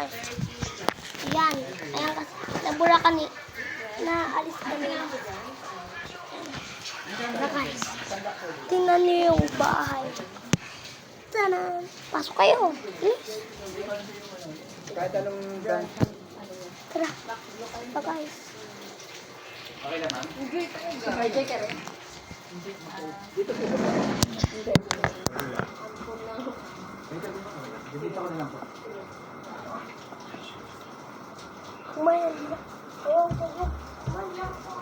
Okay. Yan. Ayan kasi. Nabura ka ni. Naalis kami. Tara guys. Tingnan niyo yung bahay. Tanan. Pasok kayo. Please. Kahit anong branch. Tara. Tara guys. Okay na, ma'am? Enjoy ka rin. Dito po ba? Dito ko na lang po. Kumain. Ayaw ko.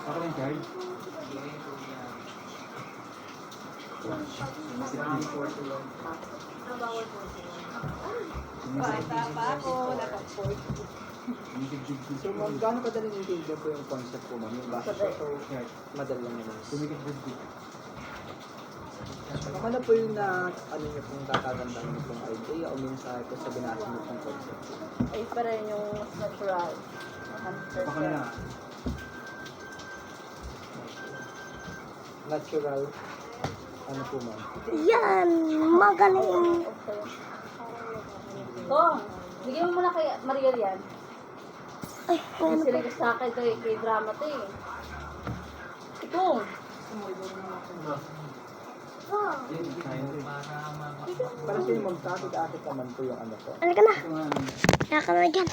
Ako lang, Charles. Bata pa ako, nakaport. So, ma'am, gaano kadali nintindi po yung concept po, ma'am? Yung basa siya, so, madali lang naman. Tumikit-bigit. Ano po yung ano niyo pong tatagandang niyo pong idea o mensahe po sa binasa niyo pong concept? Ay, pa rin yung natural. Baka na. Natural. Ano po, ma'am? Yan. Magaling. Oh, bigyan mo muna kay Mariel yan. Ay, ano Sila ba? sa akin ito kay drama to eh. Ito. Para sa'yo magkakit-akit naman po yung ano po. Halika na. Halika na dyan.